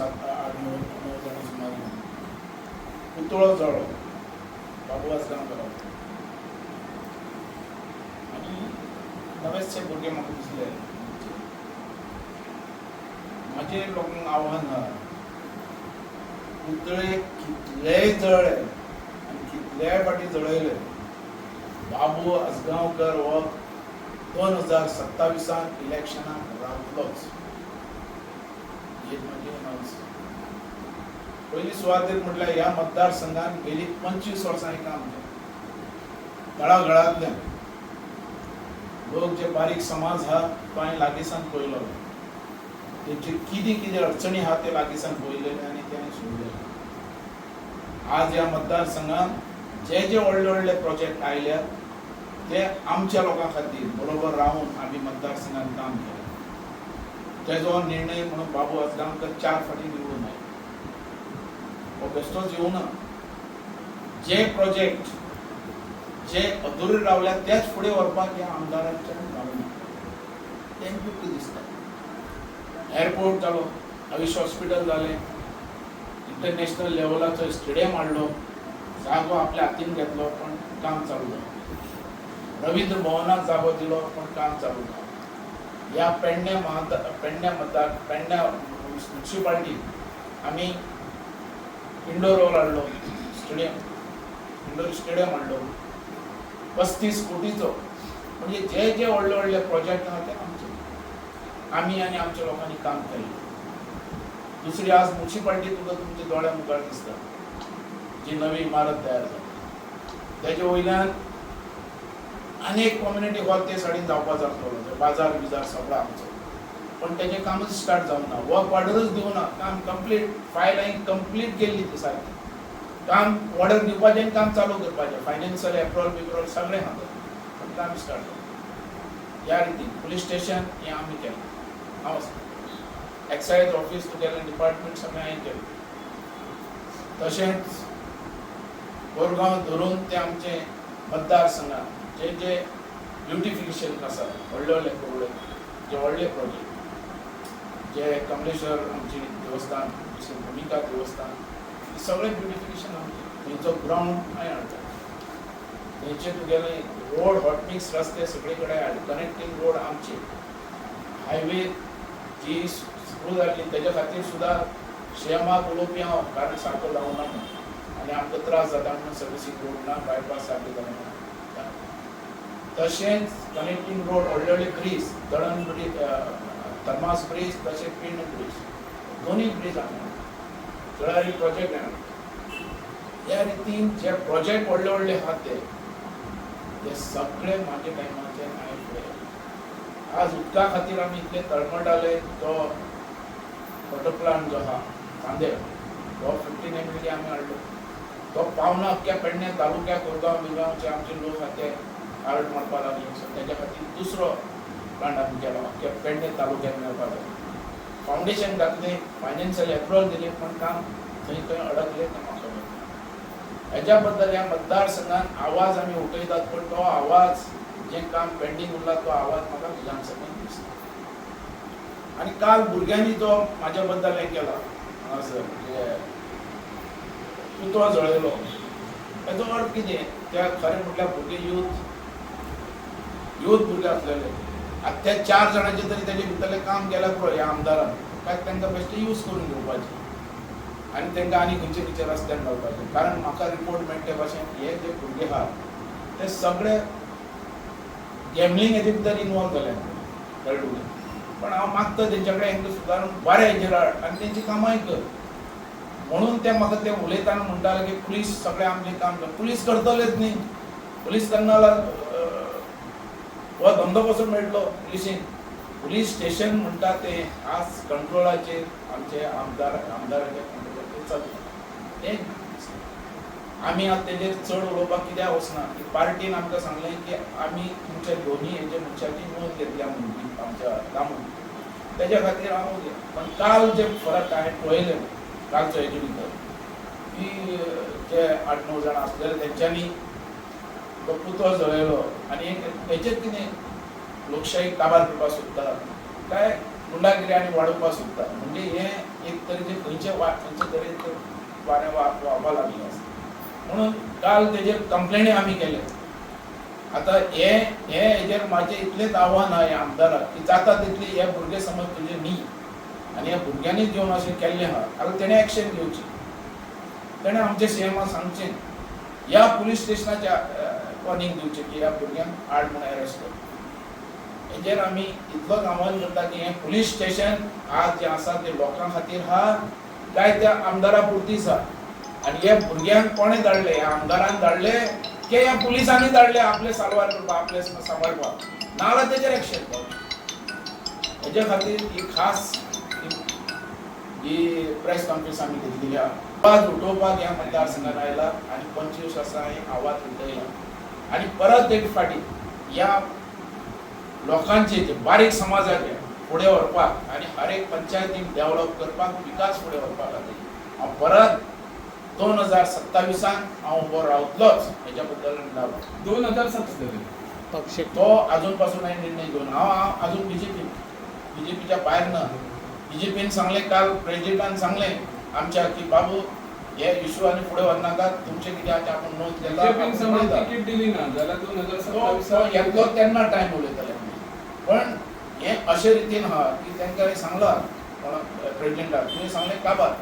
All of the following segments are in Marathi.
7 8 9 जाणां सुमार पुतळो जळो बाबू आजगांवकर आनी नवेचशे भुरगे म्हाका दिसले म्हाजे लोकांक आव्हान आहा पुतळे कितलेय जळ्ळे आनी कितलेय फाटी जळयले बाबू आजगांवकर हो 2027 इलेक्शनाक रावतलोच पहिली सुवातेर म्हटल्यार ह्या मतदारसंघात गेली 25 वर्सां काम केलें तळागळांतल्यान लोक जे बारीक समाज आहा तो हांवें लागींसान पळयलो तेंचे कितें कितें अडचणी आहा ते लागींसान पळयलेले आनी ते हांवें सोडलेले आज ह्या मतदारसंघात जे जे व्हडले व्हडले प्रोजेक्ट आयल्यात ते आमच्या लोकां खातीर बरोबर रावन आमी मतदारसंघात काम केलें तेजो निर्णय म्हणून बाबू आजगांवकर 4 फाटी निवडून आयले हो बेश्टोच येवना जे प्रोजेक्ट जे अधुरे रावल्या तेच फुडें व्हरपाक ह्या आमदारांच्या घालून तेंकां कितें दिसता एअरपोर्ट जालो आयुष हॉस्पिटल जालें इंटरनॅशनल लेवलाचो स्टेडियम हाडलो जागो आपल्या हातीन घेतलो पण काम चालू जालें रवींद्र भवनाक जागो दिलो पण काम चालू जालें ह्या पेडण्या म्युनिसिपालिटी आमी इंडोर हॉल हाडलो इंडोर स्टेडियम हाडलो 35 कोटीचो म्हणजे जे जे व्हडले व्हडले प्रोजेक्ट आहा ते आमचे आमी आनी आमच्या लोकांनी काम केलें दुसरी आज म्युनिसिपालिटी तुका तुमच्या दोळ्या मुखार दिसता जी नवी इमारत तयार जाली तेजे वयल्यान अनेक कम्युनिटी हॉल ते सायडीन जावपा जातलो बाजार बिजार सगळो आमचो पण तेजें कामच स्टार्ट जावना वर्क ऑर्डरच दिवना काम कंप्लीट फायल हांवें कंप्लीट केल्ली ती सारकी काम ऑर्डर दिवपाचें काम चालू करपाचें फायनान्शियल एप्रूवल बिप्रूवल सगळें आहा पण काम स्टार्ट जावना ह्या रितीन पुलीस स्टेशन हें आमी केलें हांव एक्सायज ऑफिस तुगेलें डिपार्टमेंट सगळें हांवें केलें तशेंच कोरगांव धरून ते आमचे मतदारसंघात जे जे ब्युटिफिकेशन आसा व्हडले व्हडले प्रोग्राम जे व्हडले प्रोजेक्ट जे कमलेश्वर आमची देवस्थान भूमिका देवस्थान सगळे ब्युटिफिकेशन आमचे थंयचो ग्राउंड हांवें हाडलो थंयचे तुगेले रोड हॉटमिक्स रस्ते सगळे कडेन हाडले कनेक्टींग रोड आमचे हायवे जी सुरू जाल्ली तेज्या खातीर सुद्दां शेमाक उलोवपी हांव कारण सारको जावना आनी आमकां त्रास जाता म्हणून सर्विसींग रोड ना बायपास सारके जावना तशेंच कनेक्टींग रोड व्हडले व्हडले ब्रीज दळण ब्रीज थर्मास ब्रीज तशेंच पिंड ब्रीज दोनूय ब्रीज हांवें जळारी प्रोजेक्ट हांवें ह्या रितीन जे प्रोजेक्ट व्हडले व्हडले आहात ते सगळे म्हाज्या टायमाचे हांवें फुडें आज उदका खातीर आमी इतले तळमळटाले तो वॉटर प्लांट जो आहा चांदेर तो 15 MLD आमी हाडलो तो पावना अख्ख्या पेडण्या तालुक्या कोरगांव बिरगांवचे आमचे लोक आहा ते आर्ट मारपा लागले सो तेज्या खातीर दुसरो प्लांट आमी केलो अख्ख्या पेडण्या तालुक्यात मेळपा लागलो फावंडेशन घातलें फायनान्शियल एप्रूवल दिलें पण काम थंय खंय अडकलें तें म्हाका खबर ना हेज्या बद्दल ह्या मतदारसंघात आवाज आमी उठयतात पण तो आवाज जें काम पेंडींग उरला तो आवाज म्हाका विधानसभेंत दिसता आनी काल भुरग्यांनी जो म्हाज्या बद्दल हें केला हांगासर जे पुतळो जळयलो हेजो अर्थ कितें त्या खरें म्हटल्यार भुरगे यूथ भुरगे आसलेले आतां ते 4 जाणांचे तरी तेजे भितरलें काम केलां पळय ह्या आमदारान काय तांकां बेश्टे यूज करून घेवपाचें आनी तांकां आनी खंयचे खंयचे रस्त्यान घालपाचें कारण म्हाका रिपोर्ट मेळटा भाशेन हे जे भुरगे आहात ते सगळे गॅमलींग हेजे भितर इनवॉल्व जाले कळ्ळें पण हांव मागता तेंच्या कडेन हांकां सुदारून बरें हेजेर हाड आनी तेंची कामांय कर म्हणून ते म्हाका ते उलयताना म्हणटाले की पुलीस सगळें आमचें काम कर पुलीस करतलेच न्ही पुलीस करना हो धंदो कसो मेळटलो पुलिसीन पुलीस स्टेशन म्हणटा ते आज कंट्रोलाचेर आमचे आमदाराच्या कंट्रोलाचेर चलता तें आमी आतां तेजेर चड उलोवपाक कित्याक वचना की पार्टीन आमकां सांगलें की आमी तुमच्या दोनी हेजे मनशाची नोंद घेतल्या म्हणून आमच्या लांबून तेज्या खातीर हांव पण काल जे फरक हांवें पळयले कालचो हेजे भितर की जे 8-9 जाणां आसलेले तेंच्यांनी तो पुतळो जळयलो आनी हेचेर कितें लोकशाही काबार करपाक सोदता काय गुंडागिरी आनी वाडोवपाक सोदता म्हणजे हें एक तरेचें खंयचे तरी वाऱ्या व्हावपा लागले आसा म्हणून काल तेजेर कंप्लेनी आमी केले. आता हेजेर माझे इतलेच आव्हान आहे आमदाराक की जाता तितली हे भुरगे समज तुझे न्ही आनी ह्या भुरग्यांनी जेवन अशें केल्लें आहा जाल्यार तेणें एक्शन घेवची. तेणें आमच्या सीएमाक सांगचें, ह्या पुलीस स्टेशनाच्या वॉर्निंग दिवचें की ह्या भुरग्यांक हाड म्हूण अरेस्ट कर. हेजेर आमी इतलोच आव्हान करता की हें पुलीस स्टेशन आज जें आसा तें लोकां खातीर आहा काय त्या आमदारा पुरतीच आहा. आनी हे भुरग्यांक कोणें धाडले, ह्या आमदारान धाडले की ह्या पुलिसांनी धाडले आपले सारवार करपाक, आपले सांबाळपाक, नाजाल्यार तेजेर एक्शन घेवप. हेजे खातीर ही खास ही प्रेस कॉन्फरन्स आमी घेतलेली आहा. आवाज उठोवपाक ह्या मतदारसंघात आयला आनी 25 वर्सां हांवें आवाज उठयला आनी परत एक फाटी ह्या लोकांचे जे बारीक समाजाचे फुडें व्हरपाक आनी हर एक पंचायतीक डेव्हलप करपाक, विकास फुडें व्हरपाक खातीर हांव परत 2027 हांव उबो रावतलोच. हेच्या बद्दल म्हणटालो 2027 तो अजून पासून हांवें निर्णय घेवन हांव अजून बीजेपीच्या भायर ना. बीजेपीन सांगलें, काल प्रेसिडेंटान सांगलें आमच्या की बाबू हे इशू आनी फुडें व्हरनाकात, तुमचें कितें आसा आपूण नोंद केला. तिकीट दिली ना जाल्यार 2027 तो येतलो तेन्ना टायम उलयतले. पण हें अशे रितीन आहा की तांकां हांवें सांगलां प्रेसिडेंटाक, तुवें सांगलें काबार.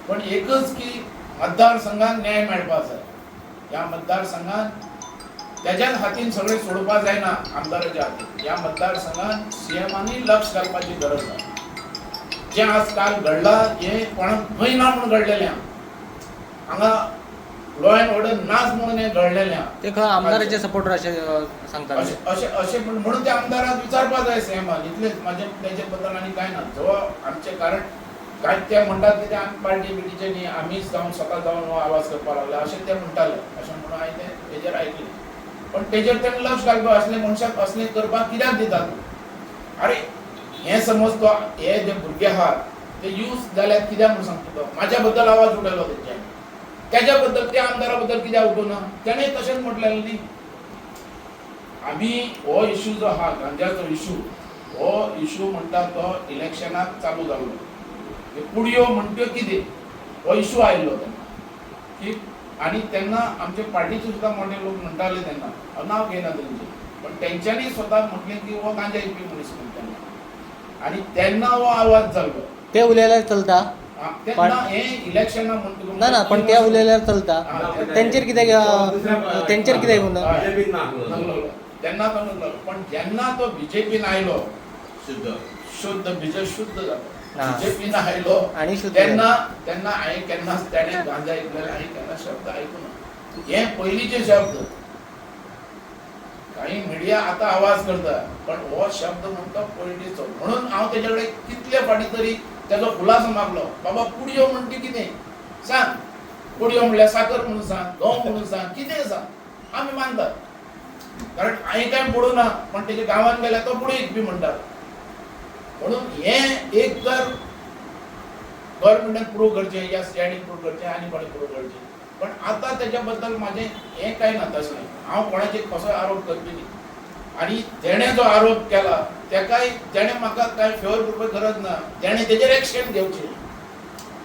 पण एकच की मतदारसंघात न्याय मेळपाक जाय. ह्या मतदारसंघात त्याच्याच हातीन सगळें सोडपाक जायना आमदाराच्या हातीन. ह्या मतदारसंघात सीएमांनी लक्ष घालपाची गरज आसा. जें आज काल घडलां हें कोणाक खंय ना म्हणून घडलेलें आहा. हांगा लॉ एंड ऑर्डर नाच म्हणून हें घडलेलें आहा. ते खंय आमदाराचे सपोर्टर अशें सांगतात. अशें म्हणून त्या आमदाराक विचारपाक जाय सीएमान. इतलेंच म्हाजें तेजे बद्दल आनी कांय ना. जो आमचें कारण काय ते म्हणटात की ते आमी पार्टी बिटीचे न्ही, आमीच जावन स्वता जावन हो आवाज करपाक लागले अशें ते म्हणटाले. अशें म्हणून हांवें ते तेजेर आयकलें. पण तेजेर तेणें लक्ष घालपाक, असले मनशाक असलें करपाक कित्याक दितात? अरे हें समज तो हे जे भुरगे आहात ते यूज जाल्यात कित्याक म्हणून सांगता तो. म्हाज्या बद्दल आवाज उठयलो तेंच्यानी, तेज्या बद्दल त्या आमदारा बद्दल कित्याक उठोवना? तेणें तशेंच म्हटलेलें न्ही. आमी हो इशू जो आहा गांजाचो इशू, हो इशू म्हणटा तो इलेक्शनाक चालू जाल्लो. पुडयो म्हणट्यो कितें हो इशू आयिल्लो तेन्ना की, आनी तेन्ना आमचे पार्टीचे सुद्दां मोठे लोक म्हणटाले तेन्ना, नांव घेयना तेंचें, पण तेंच्यांनी स्वता म्हटलें की हो गांजा विकपी मनीस म्हणून तेन्ना. आनी तेन्ना हो आवाज जाल्लो. ते उलयल्यार चलता. तेन्ना हें इलेक्शनां म्हणटा ना ना, पण ते उलयल्यार चलता. तेंचेर कितें म्हणून तेन्ना तो म्हणलो. पण जेन्ना तो बीजेपीन आयलो, शुद्ध जालो. बीजेपीन आयलो आनी तेन्ना हांवें केन्नाच तेणें गांजा ऐकलेले हांवें केन्ना शब्द आयकूना. हे पयलींचे शब्द. काही मिडिया आतां आवाज करता, पण हो शब्द म्हणटा पयलींचो. म्हणून हांव तेजे कडेन कितले फाटी तरी तेजो खुलासो मागलो. बाबा पुडयो म्हणटा कितें सांग. पुडयो म्हणल्यार साकर म्हणून सांग, गंव म्हणून सांग, कितें सांग, आमी मानतात. कारण हांवें कांय पडूं ना, पण तेजे गांवांत गेल्यार तो पुडयो विकपी म्हणटात. म्हणून हें एक तर गव्हर्मेंटान प्रूव करचें या सीआयडीन प्रूव करचें आनी कोणें प्रूव करचें. पण आतां तेज्या बद्दल म्हाजें हें कांय ना तसलें. हांव कोणाचेर कसोय आरोप करपी न्ही. आनी तेणें जो आरोप केला तेकाय तेणें म्हाका कांय फेवर करपाची गरज ना. तेणें तेजेर एक्शन घेवचें.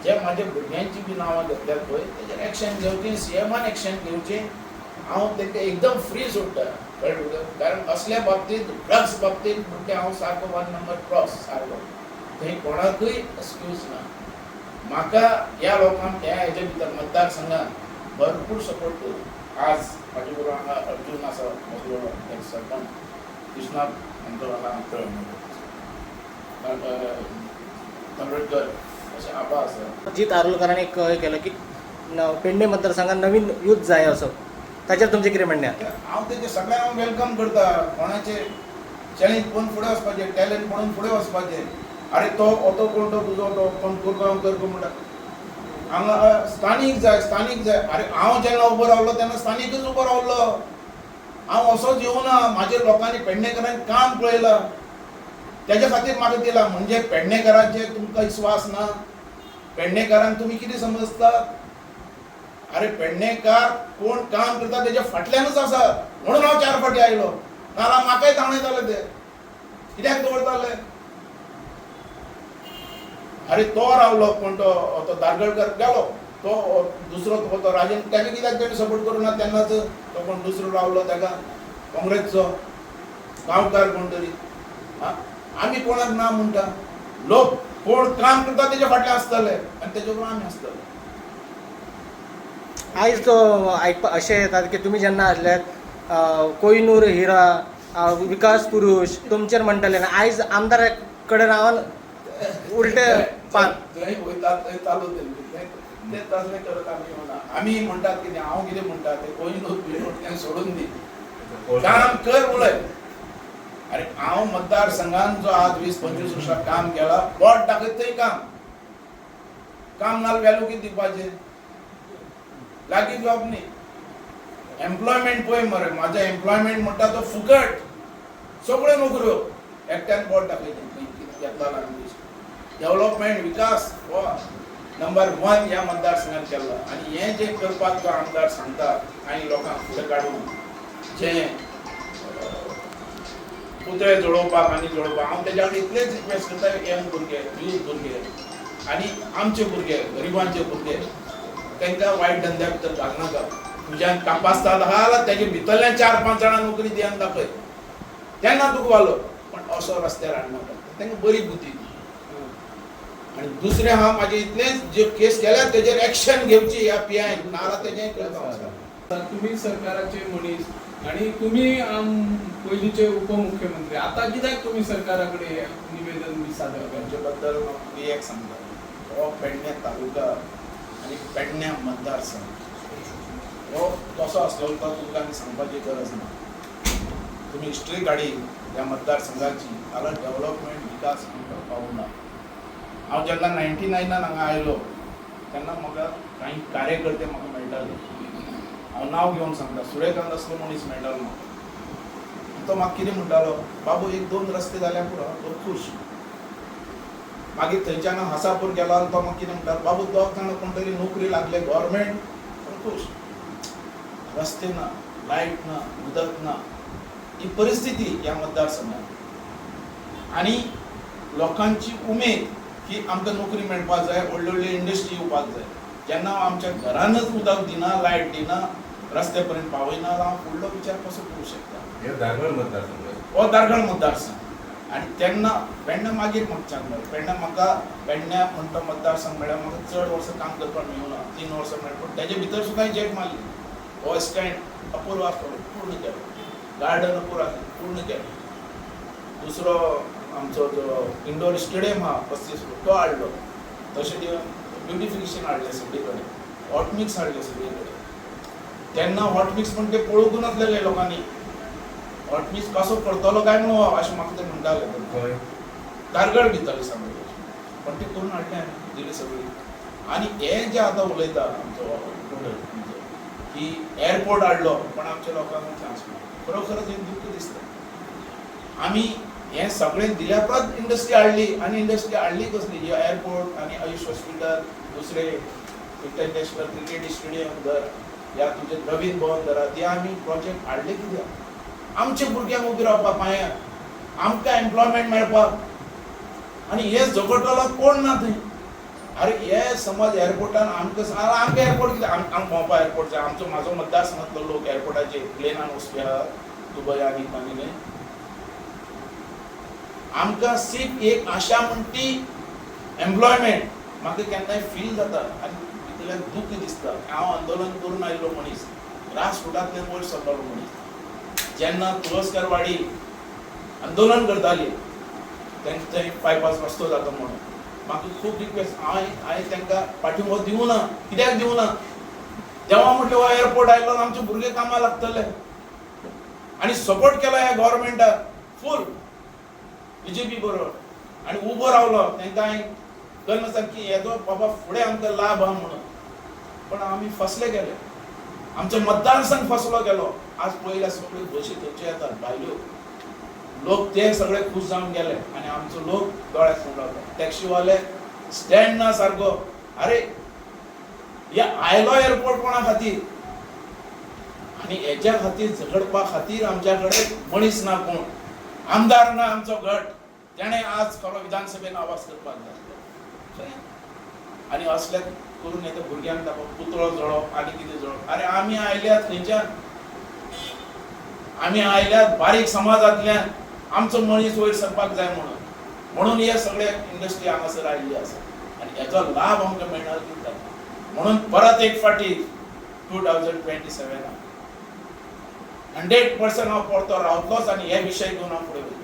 जे म्हाज्या भुरग्यांची बी नांवां घेतल्यात पळय तेजेर एक्शन घेवचें, सीएमान एक्शन घेवचें. हांव तेका एकदम फ्री सोडटा. कारण असल्या बाबतींत, ड्रग्स बाबतींत म्हणटे हांव सारको 1 नंबर क्रॉस सारको. थंय कोणाकूय एक्सक्यूज ना. म्हाका ह्या लोकांक ह्या हेजे भितर मतदारसंघात भरपूर सपोर्ट करून आज म्हाजे बरोबर हांगा अर्जून आसा, म्हजो एक सरपंच कृष्णाक आमचो हांगा तंबेडकर अशे आबा आसा. अजित आरोलकरांनी एक हे केलं की पेडणे मतदारसंघात नवीन यूथ जाय असो. ताचेर तुमचें कितें म्हणणें आसा? हांव तेजे सगळ्यांक हांव वेलकम करता. कोणाचे चॅलेंज पळोवन फुडें वचपाचें, टॅलंट पळोवन फुडें वचपाचें. अरे तो कोण तो तुजो तो कोण करता म्हणटा. हांगा स्थानीक जाय. अरे हांव जेन्ना उबो रावलो तेन्ना स्थानीकच उबो रावलो. हांव असोच येवना. म्हाजे लोकांनी पेडणेकरांनी काम पळयलां, तेज्या खातीर म्हाका दिलां. म्हणजे पेडणेकरांचेर तुमकां विस्वास ना? पेडणेकरांक तुमी कितें समजतात? अरे पेडणेकार कोण काम करता तेज्या फाटल्यानच आसा. म्हणून हांव 4 फाटी आयलो. नाल्यार म्हाकाय ताणयताले ते. कित्याक दवरताले? अरे तो रावलो पण तो दारगळकर गेलो, तो दुसरो तो राजन त्याने कित्याक तेणी सपोर्ट करूना तेन्नाच, तो कोण दुसरो रावलो ताका काँग्रेसचो गांवकार कोण तरी. आमी कोणाक ना म्हणटा, लोक कोण काम करता तेच्या फाटल्यान आसतले आनी तेजे बरोबर आमी आसतले. आयज तो आयकपा अशें येता की तुमी जेन्ना आसल्यात कोहिनूर हिरा विकास पुरुष तुमचेर म्हणटाले ना, आयज आमदारा कडेन रावन उलटे पान थंय वयतात थंय चालू ते तसलें करत आमी येवना. आमी म्हणटात कितें, हांव कितें म्हणटा तें कोहिनूर बिनूर तें सोडून दी, काम कर उलय. अरे हांव मतदारसंघान जो आज 20-25 वर्सां काम केला, बोट दाखयत थंय काम नाल व्हॅल्यू कितें दिवपाचें, लागीं जॉब न्ही. एम्प्लॉयमेंट पळय मरे, म्हाजो एम्प्लॉयमेंट म्हणटा तो फुकट, सगळ्यो नोकऱ्यो एकट्यान बोट दाखयता खंय कितें घेतला आमी. डेव्हलपमेंट विकास हो नंबर 1 ह्या मतदारसंघात केला. आनी हें जे करपाक जो आमदार सांगता आनी लोकांक फुडें काडून जें पुतळे जोडोवपाक आनी जोडोवपाक, हांव तेज्या कडेन इतलेंच रिक्वेस्ट करता, यंग भुरगे, यूथ भुरगे आनी आमचे भुरगे, गरिबांचे भुरगे, तांकां वायट धंद्या भितर घालनाका. तुज्यान कापासता जाल्यार तेजे भितरल्या 4-5 जाणां नोकरी दियान दाखय, तेन्ना तुका वालो. पण असो रस्त्यार हाडनाका, तांकां बरी बुद्धी दी. आनी दुसरें हांव म्हाजे इतलेंच, जे केस केल्या तेजेर एक्शन घेवची ह्या PIन, नाजाल्यार तेजें करता. तुम्ही सरकाराचे मनीस आणि तुम्ही पयलींचे उपमुख्यमंत्री, आता कित्याक तुम्ही सरकाराकडे निवेदन बी सादर करता? तेजे बद्दल मी एक सांगता, हो पेडण्या तालुका आनी पेडण्या मतदारसंघ हो कसो आसलो तो तुमकां आनी सांगपाची गरज ना. तुमी हिस्ट्री काडी ह्या मतदारसंघाची, जाल्यार डेव्हलपमेंट विकास आमकां पावना. हांव जेन्ना 99 हांगा आयलो तेन्ना म्हाका कांय कार्यकर्ते म्हाका मेळटाले. हांव नांव घेवन सांगता, सुर्यकांत असलो मनीस मेळटालो म्हाका. तो म्हाका कितें म्हणटालो, बाबू 1-2 रस्ते जाल्यार पुरो, तो खूश. मागीर थंयच्यान हासापूर गेलो आनी तो म्हाका कितें म्हणटालो, बाबू 2 जाणां कोण तरी नोकरी लागले गव्हर्मेंट, तो खूश. रस्ते ना, लायट ना, उदक ना, ही परिस्थिती ह्या मतदारसंघात. आनी लोकांची उमेद की आमकां नोकरी मेळपाक जाय, व्हडल्यो व्हडल्यो इंडस्ट्री येवपाक जाय. जेन्ना हांव आमच्या घरानच उदक दिना, लायट दिना, रस्ते पर्यंत पावयना, जाल्यार हांव फुडलो विचार कसो करूं शकता? हे दारगळ मतदारसंघ, हो दारगळ मतदारसंघ. आनी तेन्ना पेडण्या मागीर म्हाका सांगलें, पेडण्या म्हणटा मतदारसंघ मेळ्ळ्यार म्हाका चड वर्सां काम करपाक मेळूना, 3 वर्सां मेळ्ळी. पूण तेजे भितर सुद्दां जेट मारली. हो स्टँड अपूर्व आसलो, पूर्ण केलो. गार्डन अपूर्व पूर्ण केलो. दुसरो आमचो जो इंडोर स्टेडियम आहा 35 तो हाडलो. तशें ब्युटिफिकेशन हाडलें सगळे कडेन, हॉट मिक्स हाडलें सगळे कडेन. तेन्ना हॉट मिक्स म्हण ते पळोवंक नासलेले लोकांनी, हॉट मिक्स कसो करतलो काय म्हणून अशें म्हाका ते म्हणटाले. दारगळ भितर सांगले, पण ते करून हाडलें आमी, दिली सगळी. आनी हे जे आतां उलयता आमचो की एअरपोर्ट हाडलो पण आमच्या लोकांक चान्स मेळ्ळो, खरोखरच एक दुःख दिसता. आमी हें सगळें दिल्या परत इंडस्ट्री हाडली, आनी इंडस्ट्री हाडली कसली, ही एअरपोर्ट आनी आयुष हॉस्पिटल, दुसरे इंटरनॅशनल क्रिकेट स्टेडियम धर, या तुझे नवीन भवन धरा, ते आमी प्रोजेक्ट हाडले कित्याक? आमच्या भुरग्यांक उबी रावपाक पांयार, आमकां एम्प्लॉयमेंट मेळपाक. आनी हे झगडटलो कोण ना थंय. अरे हे समज एअरपोर्टान आमकां एअरपोर्ट कितें, आमकां भोंवपा एअरपोर्ट जाय. आमचो म्हाजो मतदारसंघांतलो लोक एअरपोर्टाचेर प्लेनान वचपी आहा दुबय आनी कितें. आमकां सिर्फ एक आशा म्हणटी एम्प्लॉयमेंट. म्हाका केन्नाय फील जाता आनी भितरल्यान दूख दिसता. हांव आंदोलन करून आयिल्लो मनीस, राजकोटांतल्यान वयर सरलो मनीस. जेन्ना तुळसकरवाडी आंदोलन करताली तेंकां थंय बायपास रस्तो जाता म्हणून म्हाका खूब रिक्वेस्ट, हांवें तांकां पाठिंबो दिवना. कित्याक दिवना? तेव्हा म्हटलें हो एअरपोर्ट आयलो आमचे भुरगे कामाक लागतले. आनी सपोर्ट केलो ह्या गव्हर्मेंटाक फूल BJP बरोबर, आनी उबो रावलो तांकां गरज आसा की हेजो बाबा फुडें आमकां लाभ आहा म्हणून. पण आमी फसले गेले, आमचो मतदारसंघ फसलो गेलो. आज पळयल्यार सगळ्यो बशी थंयच्यो येतात भायल्यो, लोक ते सगळे खूश जावन गेले आनी आमचो लोक दोळ्याक फोन लावता. टॅक्सीवाले स्टँड ना सारको. अरे हे आयलो एअरपोर्ट कोणा खातीर? आनी हेच्या खातीर झगडपा खातीर आमच्या कडेन मनीस ना, कोण आमदार ना. आमचो गट जेणे आज खरो विधानसभेन आवाज करपाक जाय. आनी असले करून येता भुरग्यांक दाखोवप पुतळो जळप आनी कितें जळप. अरे आमी आयल्यात खंयच्यान? आमी आयल्यात बारीक समाजांतल्यान. आमचो मनीस वयर सरपाक जाय म्हणून हे सगळे इंडस्ट्री हांगासर आयिल्ली आसा आनी हेचो लाभ आमकां मेळना दिता. म्हणून परत एक फाटी 2027 100% हांव परतो रावतलोच आनी हे विशय घेवन हांव फुडें वयतलों.